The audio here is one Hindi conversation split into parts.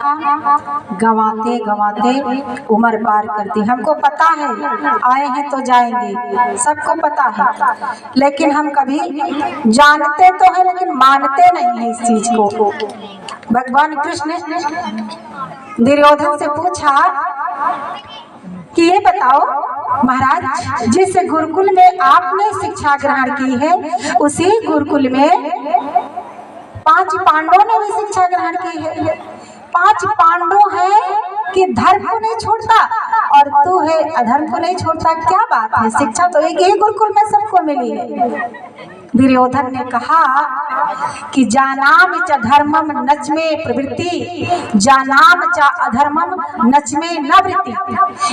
गवाते गवाते उम्र पार कर दी। हमको पता है आए हैं तो जाएंगे, सबको पता है, लेकिन हम कभी जानते तो हैं लेकिन मानते नहीं हैं इस चीज को। भगवान कृष्ण ने दुर्योधन से पूछा कि ये बताओ महाराज, जिस गुरुकुल में आपने शिक्षा ग्रहण की है उसी गुरुकुल में 5 पांडवों ने भी शिक्षा ग्रहण की है। 5 पांडव है कि धर्म को नहीं छोड़ता और तू है अधर्म को नहीं छोड़ता, क्या बात है? शिक्षा तो एक ही गुरुकुल में सबको मिली है। दुर्योधन ने कहा कि जानाम च धर्मम नचमे प्रवृत्ति, जानाम च अधर्मम नचमे न वृत्ति।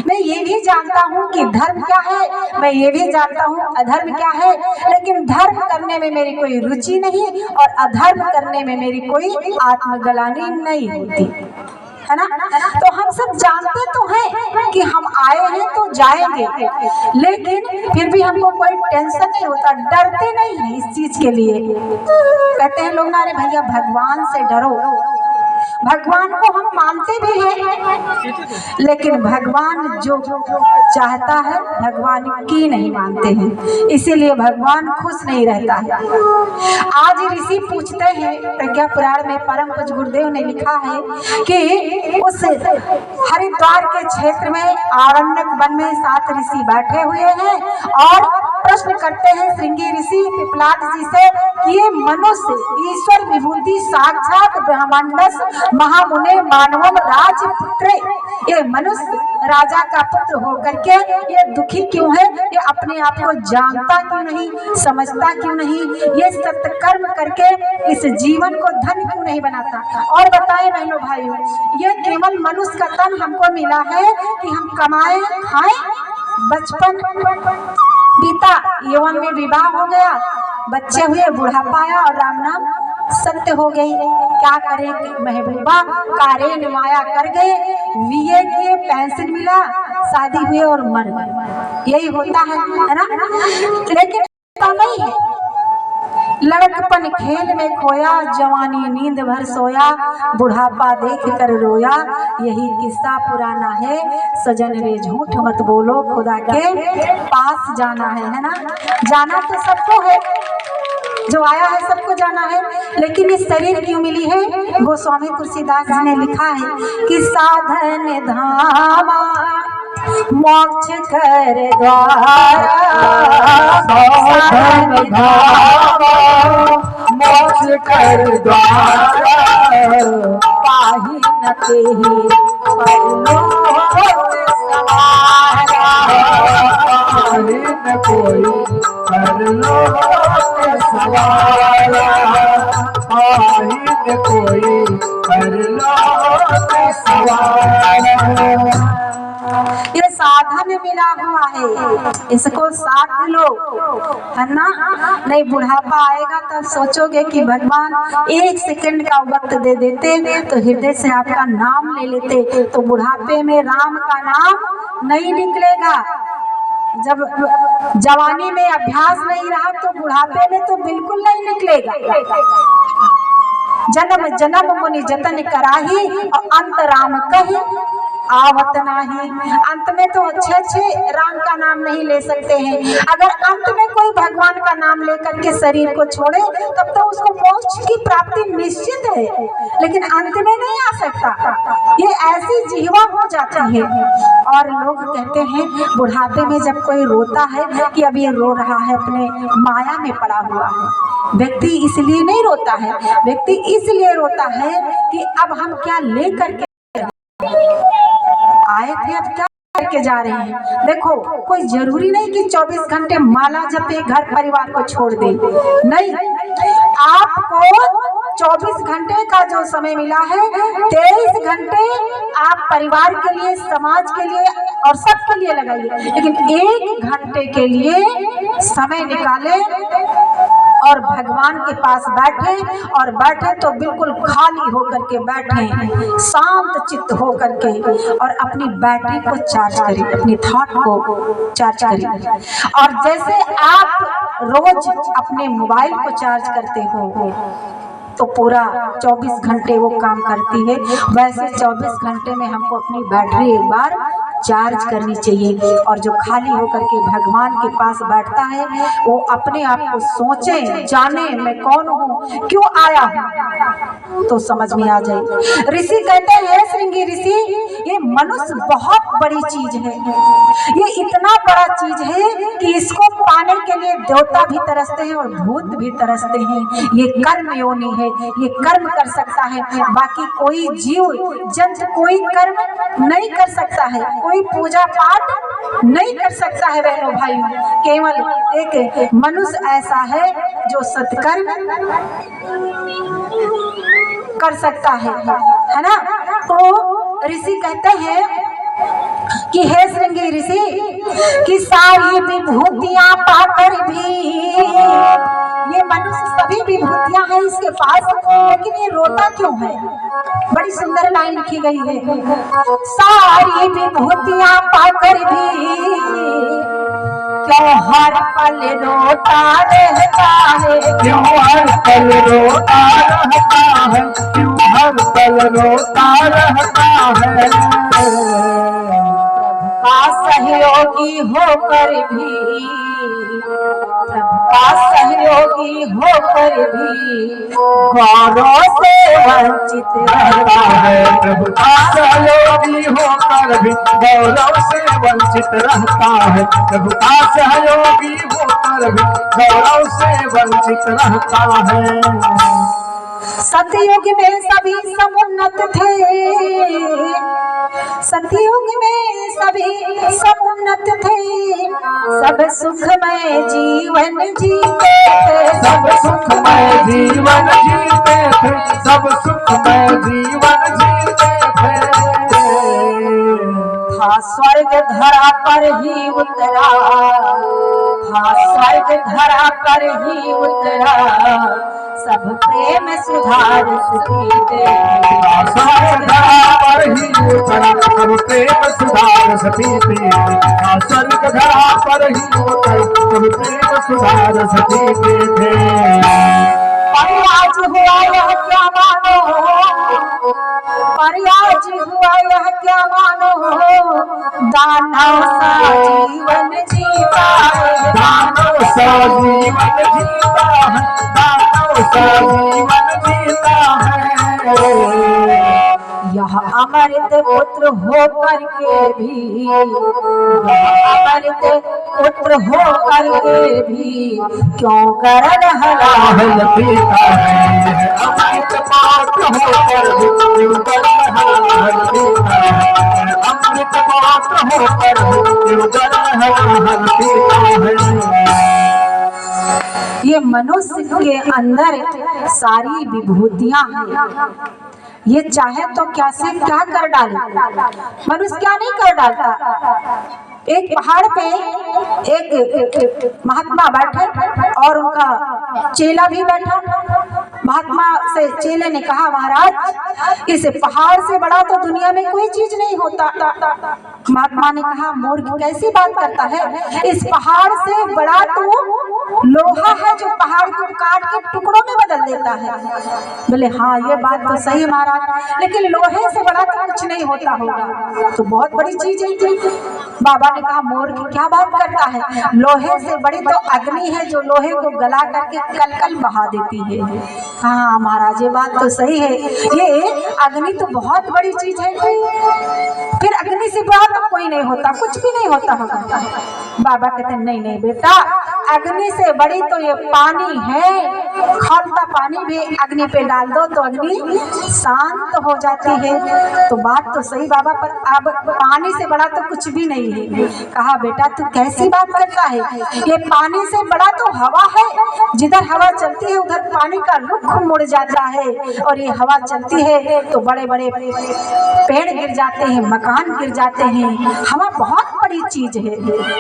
मैं ये भी जानता हूँ कि धर्म क्या है, मैं ये भी जानता हूँ अधर्म क्या है, लेकिन धर्म करने में मेरी कोई रुचि नहीं और अधर्म करने में मेरी कोई आत्मग्लानि नहीं होती है ना। तो हम सब जानते तो हैं कि हम आए हैं तो जाएंगे, लेकिन फिर भी हमको कोई टेंशन नहीं होता, डरते नहीं है इस चीज के लिए। कहते हैं लोग ना, अरे भैया भगवान से डरो। भगवान को हम मानते भी हैं, लेकिन भगवान जो चाहता है भगवान की नहीं मानते हैं, इसीलिए भगवान खुश नहीं रहता है। आज ऋषि पूछते हैं, प्रज्ञा पुराण में परम पूज्य गुरुदेव ने लिखा है कि उस हरिद्वार के क्षेत्र में आरण्यक वन में 7 ऋषि बैठे हुए हैं और प्रश्न करते हैं श्रृंगी ऋषि पिपलाद जी से कि ये मनुष्य ईश्वर विभूति साक्षात ब्रह्मांडस महामुने मानवम राजपुत्र, ये मनुष्य राजा का पुत्र होकर के ये दुखी क्यों है? ये अपने आप को जानता क्यों नहीं, समझता क्यों नहीं, ये सत्कर्म करके इस जीवन को धन क्यों नहीं बनाता? और बताएं बहनों भाइयों, ये केवल मनुष्य का तन हमको मिला है कि हम कमाएं खाएं, बचपन बीता, यौवन में विवाह हो गया, बच्चे हुए, बुढ़ापा आया और राम नाम सत्य हो गई। क्या करें महबूबा, कारेन माया कर गए, बीए किए, पेंशन मिला, शादी हुई और मर गए, यही होता है ना। लेकिन ऐसा नहीं है, लड़कपन खेल में खोया, जवानी नींद भर सोया, बुढ़ापा देख कर रोया, यही किस्सा पुराना है, सजन रे झूठ मत बोलो, खुदा के पास जाना है ना। जाना तो सबको है, जो आया है सबको जाना है, लेकिन इस शरीर क्यों मिली है? गोस्वामी तुलसीदास जी ने लिखा है कि साधन धामा मोक्ष कर द्वारा, साधन धामा मोक्ष कर द्वारा, पाही न तेहि परलोक सवारा, पाही न कोई परलोक सवारा, पाही न कोई परलोक सवारा। ये साधन मिला हुआ है, इसको साथ लो, है ना। नहीं बुढ़ापा आएगा तब सोचोगे कि भगवान 1 सेकंड का वक्त दे देते तो हृदय से आपका नाम ले लेते, तो बुढ़ापे में राम का नाम नहीं निकलेगा। जब जवानी में अभ्यास नहीं रहा तो बुढ़ापे में तो बिल्कुल नहीं निकलेगा। जन्म जन्म मुनि जतन कराही और अंत राम कही आवत नाही। अंत में तो अच्छे राम का नाम नहीं ले सकते हैं। अगर अंत में कोई भगवान का नाम लेकर के शरीर को छोड़े तब तो उसको मोक्ष की प्राप्ति निश्चित है, लेकिन अंत में नहीं आ सकता। ये ऐसी जीवा हो जाती है। और लोग कहते हैं बुढ़ापे में जब कोई रोता है कि अब ये रो रहा है, अपने माया में पड़ा हुआ है। व्यक्ति इसलिए नहीं रोता है, व्यक्ति इसलिए रोता है कि अब हम क्या लेकर के आए थे, अब क्या करके जा रहे हैं। देखो कोई जरूरी नहीं कि 24 घंटे माला जपे घर परिवार को छोड़ दे, नहीं। आपको 24 घंटे का जो समय मिला है, 23 घंटे आप परिवार के लिए, समाज के लिए और सबके लिए लगाइए, लेकिन 1 घंटे के लिए समय निकाले और भगवान के पास बैठे, और बैठे तो बिल्कुल खाली होकर के बैठे, शांत चित्त होकर के, और अपनी बैटरी को चार्ज करें, अपनी थॉट को चार्ज करें। और जैसे आप रोज अपने मोबाइल को चार्ज करते हो तो पूरा 24 घंटे वो काम करती है। वैसे 24 घंटे में हमको अपनी बैटरी एक बार चार्ज करनी चाहिए। और जो खाली होकर के भगवान के पास बैठता है वो अपने आप को सोचे, जाने मैं कौन हूँ, क्यों आया हूँ, तो समझ में आ जाए। ऋषि कहते हैं श्रृंगी ऋषि, ये मनुष्य बहुत बड़ी चीज है, ये इतना बड़ा चीज है कि इसको पाने के लिए देवता भी तरसते हैं और भूत भी तरसते हैं। ये कर्म योनि है, ये कर्म कर सकता है, बाकी कोई जीव जंतु कोई कर्म नहीं कर सकता है, कोई पूजा पाठ नहीं कर सकता है बहनों भाइयों। केवल एक मनुष्य ऐसा है जो सत्कर्म कर सकता है ना। तो ऋषि कहते हैं कि हे श्रृंगी ऋषि, कि सारी विभूतियां पाकर भी, ये मनुष्य सभी विभूतियां हैं इसके पास, लेकिन ये रोता क्यों है। बड़ी सुंदर लाइन लिखी गई है, सारी विभूतियां पाकर भी क्यों हर पल रोता रहता है, क्यों हर पल रोता रहता है, क्यों हर पल रोता रहता है। का सहयोगी होकर भी, प्रभु का सहयोगी होकर भी गौरव से वंचित रहता है। प्रभु का सहयोगी होकर भी गौरव से वंचित रहता है। प्रभु का सहयोगी होकर भी गौरव से वंचित रहता है। सतयुग में सभी समुन्नत थे, सतयुग में सभी समुन्नत थे, सब सुखमय जीवन जीते थे, सब सुखमय जीवन जीते थे, सब सुखमय जीवन जीते थे। था स्वर्ग धरा पर ही उतरा, था स्वर्ग धरा पर ही उतरा, सब प्रेम सुधार पीते, स्वर्ग धरा पर ही उतरा, सब प्रेम सुधार पीते, स्वर्ग धरा पर ही उतरा, सब प्रेम सुधार पीते थे। पर आज हुआ यह क्या मानो, पर आज हुआ यह क्या मानो, दानव सा जीवन जीता है, दानव सा जीवन जीता है, दानव सा जीवन जीता है। यह अमृत पुत्र होकर के भी, यह अमृत पुत्र होकर के भी क्यों गरल हलाहल पीता है। अमृत पात्र होकर भी क्यों गरल हलाहल पीता है। अमृत पात्र होकर भी क्यों गरल हलाहल पीता है। ये मनुष्य के अंदर सारी विभूतियां हैं, ये चाहे तो क्या से क्या कर डाले, मनुष्य क्या नहीं कर डालता। एक पहाड़ पे एक महात्मा बैठे और उनका चेला भी बैठा। महात्मा से चेले ने कहा, महाराज इस पहाड़ से बड़ा तो दुनिया में कोई चीज नहीं होता। महात्मा ने कहा, मूर्ख कैसी बात करता है, इस पहाड़ से बड़ा तो लोहा है जो पहाड़ को काट के टुकड़ों में बदल देता है। बोले हाँ ये बात तो सही महाराज, लेकिन लोहे से बड़ा तो कुछ नहीं होता होगा, तो बहुत बड़ी चीज है। बाबा ने कहा, मूर्ख क्या बात करता है, लोहे से बड़ी तो अग्नि है जो लोहे को गला करके कलकल बहा देती है। हाँ महाराज ये बात तो सही है, ये अग्नि तो बहुत बड़ी चीज है, फिर अग्नि से बड़ा तो कोई नहीं होता, कुछ भी नहीं होता होगा। बाबा कहते नहीं नहीं बेटा, अग्नि से बड़ी तो ये पानी है, खौलता पानी भी अग्नि पे डाल दो तो अग्नि शांत हो जाती है। तो बात तो सही बाबा, पर अब पानी से बड़ा तो कुछ भी नहीं है। कहा बेटा तू कैसी बात करता है, ये पानी से बड़ा तो हवा है, जिधर हवा चलती है उधर पानी का रुख मुड़ जाता है, और ये हवा चलती है तो बड़े बड़े पेड़ गिर जाते हैं, मकान गिर जाते हैं, हवा बहुत बड़ी चीज है।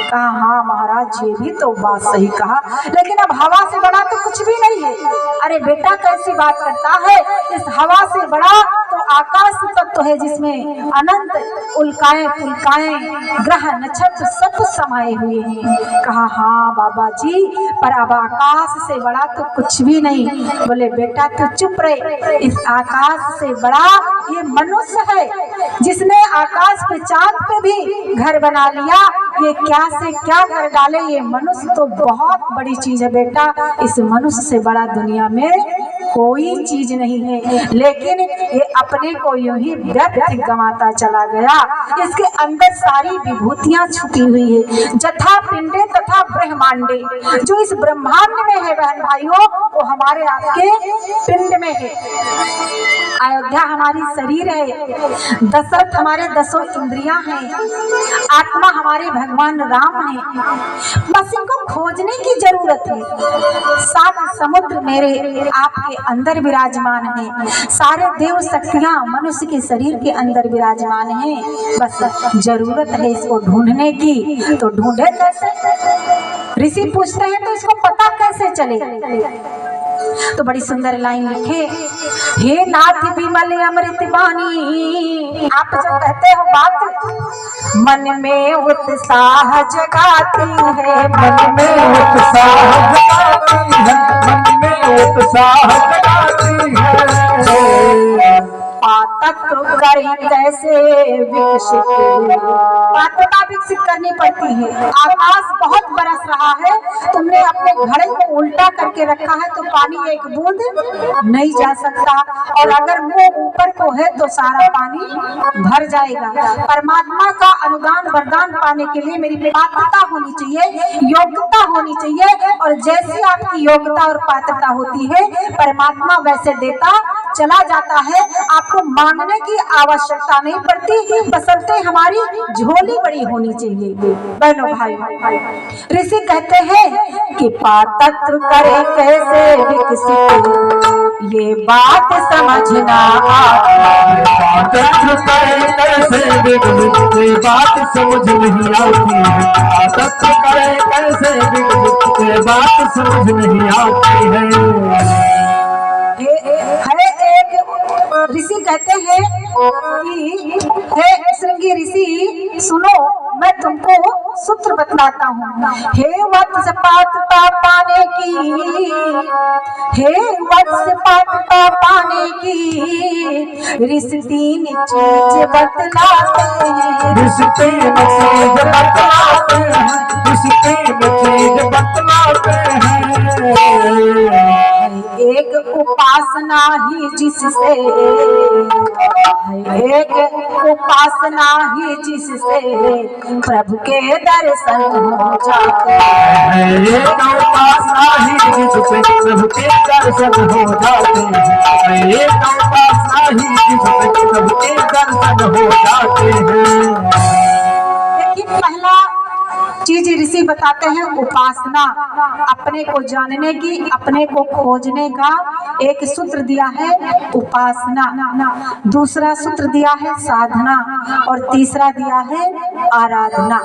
कहा हाँ महाराज ये भी तो बात सही कहा, लेकिन अब हवा से बड़ा तो कुछ भी नहीं है। अरे बेटा कैसी बात करता है, इस हवा से बड़ा तो आकाश तत्व है जिसमें अनंत उल्काएं पुल्काएं ग्रह नक्षत्र सब समाये हुए हैं। कहा हाँ बाबा जी, पर अब आकाश से बड़ा तो कुछ भी नहीं। बोले बेटा तो चुप रहे, इस आकाश से बड़ा ये मनुष्य है जिसने आकाश पे चांद पे भी घर बना लिया। ये क्या से क्या कर डाले, ये मनुष्य तो बहुत बड़ी चीज है बेटा, इस मनुष्य से बड़ा दुनिया में कोई चीज नहीं है। लेकिन ये अपने को यूं ही व्यर्थ गंवाता चला गया। इसके अंदर सारी विभूतियां छुपी हुई है, जथा पिंडे तथा ब्रह्मांडे। जो इस ब्रह्मांड में है बहन भाइयों, वो हमारे आपके पिंड में है। अयोध्या हमारी शरीर है, दशरथ हमारे 10 इंद्रियां हैं, आत्मा हमारे भगवान राम हैं। बस इनको खोजने की जरूरत है। 7 समुद्र मेरे आपके अंदर विराजमान हैं, सारे देव शक्तियां मनुष्य के शरीर के अंदर विराजमान हैं। बस जरूरत है इसको ढूंढने की, तो ढूंढे कैसे? ऋषि पूछते हैं तो इसको पता कैसे चले? तो बड़ी सुंदर लाइन लिखे, हे नाथ विमल अमृत बानी। आप जब कहते हो बात मन में उत्साह जगाती है, मन में उत्साह जगाती है, मन में उत्साह जगाती है। पातत्व करें कैसे विकसित, पात्रता विकसित करनी पड़ती है। आकाश बहुत बरस रहा है, तुमने अपने घड़े को उल्टा करके रखा है तो पानी एक बूंद नहीं जा सकता, और अगर मुंह ऊपर को है तो सारा पानी भर जाएगा। परमात्मा का अनुदान वरदान पाने के लिए मेरी पात्रता होनी चाहिए, योग्यता होनी चाहिए, और जैसी आपकी योग्यता और पात्रता होती है परमात्मा वैसे देता चला जाता है। आपको मांगने की आवश्यकता नहीं पड़ती, बशर्ते हमारी झोली बड़ी होनी चाहिए। बहनों भाई, ऋषि कहते हैं कि पातत्र करे कैसे विकसित, ये बात समझना पातत्र करे कैसे विकसित, ये बात समझ नहीं आती है। पातत्र करे कैसे विकसित, ये बात समझ नहीं आती है। ऋषि कहते हैं कि हे श्रृंगी ऋषि सुनो, मैं तुमको सूत्र बतलाता हूँ। हे वत्स पात्रता पाने की, हे वत्स पात्रता पाने की ऋषि 3 चीज बतलाते हैं। ऋषि 3 चीज बतलाते हैं, ऋषि 3 चीज बतलाते हैं। एक उपासना ही जिससे, एक उपासना ही जिससे प्रभु के दर्शन हो जाते हैं। एक उपासना ही जिससे प्रभु के दर्शन हो जाते हैं। एक उपासना ही जिससे प्रभु के दर्शन हो जाते हैं। लेकिन पहला चीज ऋषि बताते हैं उपासना, अपने को जानने की, अपने को खोजने का एक सूत्र दिया है उपासना, दूसरा सूत्र दिया है साधना, और तीसरा दिया है आराधना।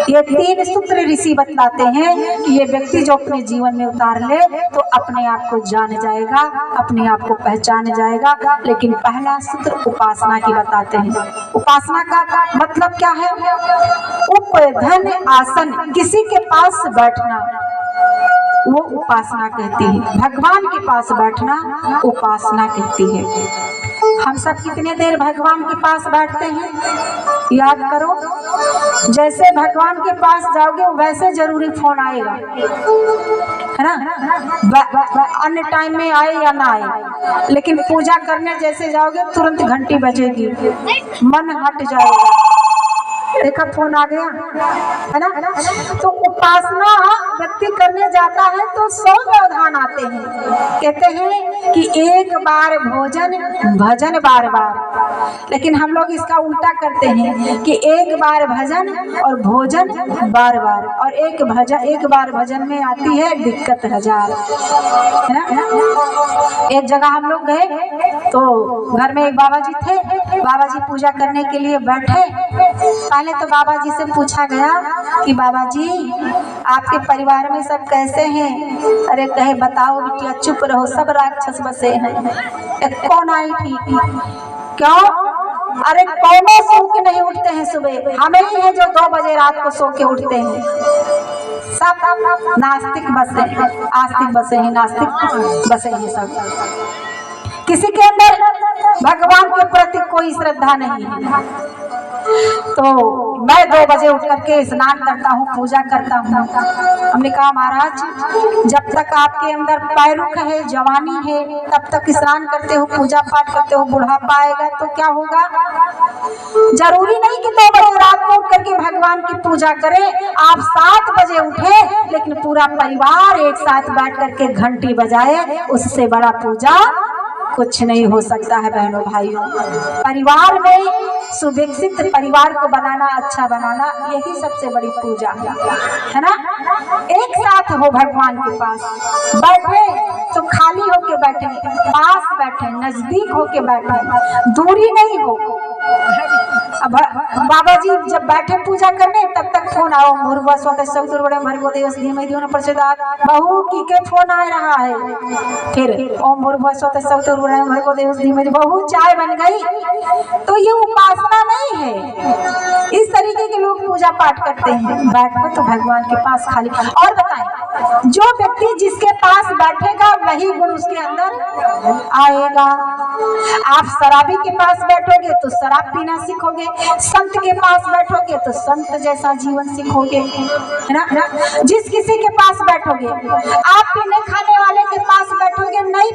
ये 3 सूत्र ऋषि बतलाते हैं कि ये व्यक्ति जो अपने जीवन में उतार ले तो अपने आप को जान जाएगा, अपने आप को पहचान जाएगा। लेकिन पहला सूत्र उपासना की बताते हैं। उपासना का मतलब क्या है? उपधन आसन, किसी के पास बैठना, वो उपासना कहती है। भगवान के पास बैठना उपासना कहती है। हम सब कितने देर भगवान के पास बैठते हैं? याद करो, जैसे भगवान के पास जाओगे वैसे जरूरी फोन आएगा, है ना? अन्य टाइम में आए या ना आए, लेकिन पूजा करने जैसे जाओगे तुरंत घंटी बजेगी, मन हट जाएगा, देखा फोन आ गया, है ना? तो उपासना व्यक्ति करने जाता है तो 100 व्यवधान आते हैं। कहते हैं कि एक बार भोजन भजन बार बार, लेकिन हम लोग इसका उल्टा करते हैं कि एक बार भजन और भोजन बार बार, और एक बार भजन में आती है दिक्कत हजार, है ना। एक जगह हम लोग गए तो घर में एक बाबा जी थे। बाबा जी पूजा करने के लिए बैठे। पहले तो बाबा जी से पूछा गया कि बाबा जी आपके परिवार में सब कैसे हैं? अरे कहे बताओ बिटिया, चुप रहो, सब राक्षस बसे हैं। कौन आई थी? क्यों? अरे कौनो सो के नहीं उठते हैं सुबह, हमें ही है जो 2 बजे रात को सो के उठते हैं। सब नास्तिक बसे हैं, आस्तिक बसे हैं, नास्तिक बसे हैं सब। किसी के अंदर भगवान के प्रति कोई श्रद्धा नहीं है। तो मैं 2 बजे उठ करके स्नान करता हूँ, पूजा करता हूँ। हमने कहा महाराज जब तक आपके अंदर पैरुख है, जवानी है, तब तक स्नान करते हो, पूजा पाठ करते हो, बुढ़ापा आएगा तो क्या होगा? जरूरी नहीं कि 2 बजे रात को उठ करके भगवान की पूजा करें। आप 7 बजे उठे लेकिन पूरा परिवार एक साथ बैठ करके घंटी बजाए, उससे बड़ा पूजा कुछ नहीं हो सकता है। बहनों भाइयों, परिवार में सुविकसित परिवार को बनाना, अच्छा बनाना, यही सबसे बड़ी पूजा है ना। एक साथ हो भगवान के पास बैठे तो खाली होके बैठे, पास बैठे, नजदीक होके बैठे, दूरी नहीं हो। अब बाबा जी जब बैठे पूजा करने तब तक फोन आओ मुर्गा स्वतः सौदुर्बड़े भर्गो देवस धीमे धीमे प्रचोदयात्, बहू की के फोन आ रहा है। फिर ओम मुर्गा स्वतः सौदुर्बड़े भर्गो देवस धीमे, बहू चाय बन गई। तो ये उपासना नहीं है। इस तरीके के लोग पूजा पाठ करते हैं। बैठो तो भगवान के पास खाली। और बताएं, जो व्यक्ति जिसके पास बैठेगा वही गुण उसके अंदर आएगा। आप शराबी के पास बैठोगे तो शराब पीना सीखोगे, संत के पास बैठोगे तो संत जैसा जीवन सीखोगे, है ना। जिस किसी के पास बैठोगे, आप पीने खाने वाले के पास बैठोगे, नहीं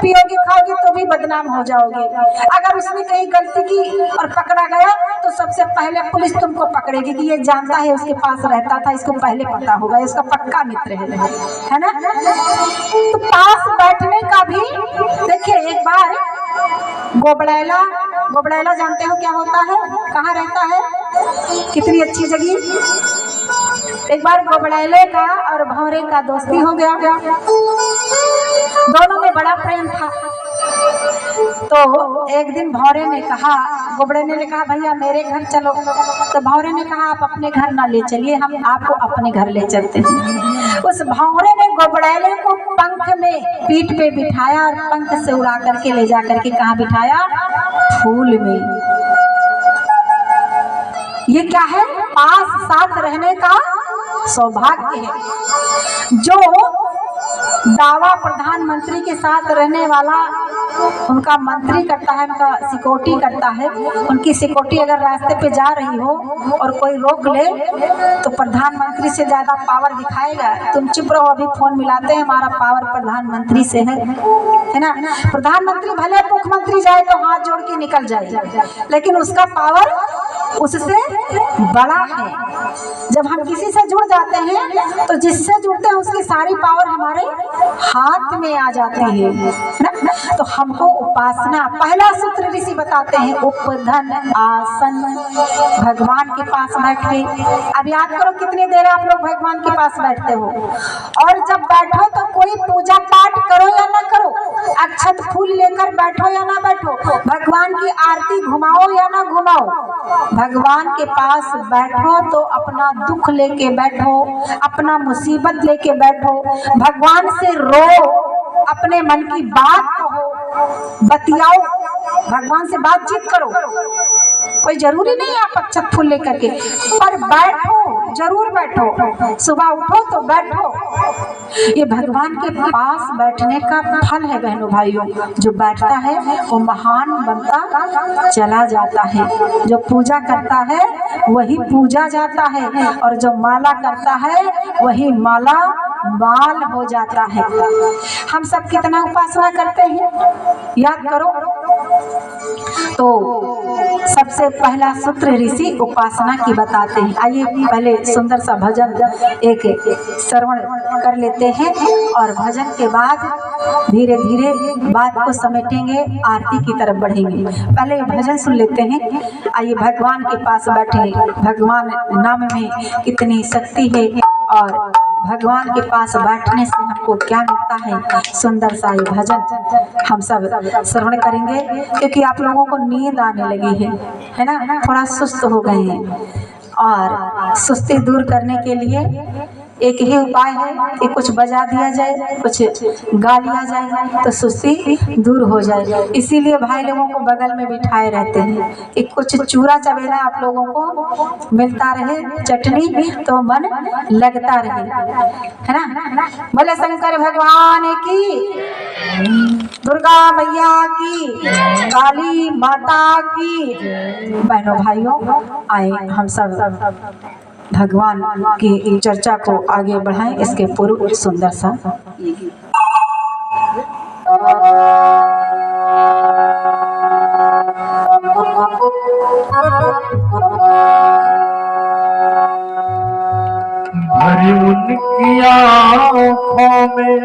पियोगे खाओगे तो भी बदनाम हो जाओगे। अगर उसने कहीं गलती की और पकड़ा गया तो सबसे पहले पुलिस तुमको पकड़ेगी कि ये जानता है, उसके पास रहता था, इसको पहले पता होगा, इसका पक्का मित्र है ना। तो पास बैठने का भी देखिए, एक बार गोबड़ैला जानते हो क्या होता है, कहाँ रहता है, कितनी अच्छी जगह। एक बार गोबड़ैले का और भौरे का दोस्ती हो गया, दोनों में बड़ा प्रेम था। तो एक दिन भौरे ने कहा, गोबड़ैले ने कहा भैया मेरे घर चलो। तो भौरे ने कहा आप अपने घर ना ले चलिए, हम आपको अपने घर ले चलते हैं। उस भौरे ने गोबड़ैले को पंख में पीठ पे बिठाया और पंख से उड़ा करके ले जा करके कहाँ बिठाया? फूल में। ये क्या है? पास साथ रहने का सौभाग्य है। जो दावा प्रधानमंत्री के साथ रहने वाला उनका मंत्री करता है, उनका सिक्योरिटी करता है, उनकी सिक्योरिटी अगर रास्ते पे जा रही हो और कोई रोक ले तो प्रधानमंत्री से ज्यादा पावर दिखाएगा। तुम चुप रहो, अभी फोन मिलाते हैं, हमारा पावर प्रधानमंत्री से है ना। प्रधानमंत्री भले मुख्यमंत्री जाए तो हाथ जोड़ के निकल जाए, लेकिन उसका पावर उससे बड़ा है। जब हम किसी से जुड़ जाते हैं तो जिससे जुड़ते हैं उसकी सारी पावर हमारे हाथ में आ जाती है ना। तो हमको उपासना, पहला सूत्र ऋषि बताते हैं, उपधन आसन, भगवान के पास बैठे। अब याद करो कितनी देर आप लोग भगवान के पास बैठते हो। और जब बैठो तो कोई पूजा पाठ करो या ना करो, अक्षत फूल लेकर बैठो या ना बैठो, भगवान की आरती घुमाओ या ना घुमाओ, भगवान के पास बैठो तो अपना दुख लेके बैठो, अपना मुसीबत लेके बैठो, भगवान से रो, अपने मन की बात कहो, बतियाओ, भगवान से बातचीत करो। कोई जरूरी नहीं आप अक्षत फूल लेकर के, पर बैठो, जरूर बैठो। सुबह उठो तो बैठो। ये भगवान के पास बैठने का फल है बहनों भाइयों। जो बैठता है वो महान बनता चला जाता है। जो पूजा करता है वही पूजा जाता है, और जो माला करता है वही माला माल हो जाता है। हम सब कितना उपासना करते हैं याद करो। तो सबसे पहला सूत्र ऋषि उपासना की बताते हैं। आइए पहले सुंदर सा भजन एक श्रवण कर लेते हैं और भजन के बाद धीरे धीरे बात को समेटेंगे, आरती की तरफ बढ़ेंगे। पहले भजन सुन लेते हैं। आइए भगवान के पास बैठे, भगवान नाम में कितनी शक्ति है और भगवान के पास बैठने से हमको क्या मिलता है। सुंदर सा ये भजन हम सब श्रवण करेंगे, क्योंकि आप लोगों को नींद आने लगी है ना, थोड़ा सुस्त हो गए हैं और सुस्ती दूर करने के लिए एक ही उपाय है कि कुछ बजा दिया जाए, कुछ गा लिया जाए तो सुस्ती दूर हो जाए। इसीलिए भाई लोगों को बगल में बिठाए रहते हैं कि कुछ चूरा चबेरा आप लोगों को मिलता रहे, चटनी, तो मन लगता रहे, है ना। बोले शंकर भगवान की, दुर्गा मैया की, काली माता की। बहनों भाइयों, आए हम सब भगवान की चर्चा को आगे बढ़ाएं। इसके पूर्व सुंदर सा भरी उनकी आँखों में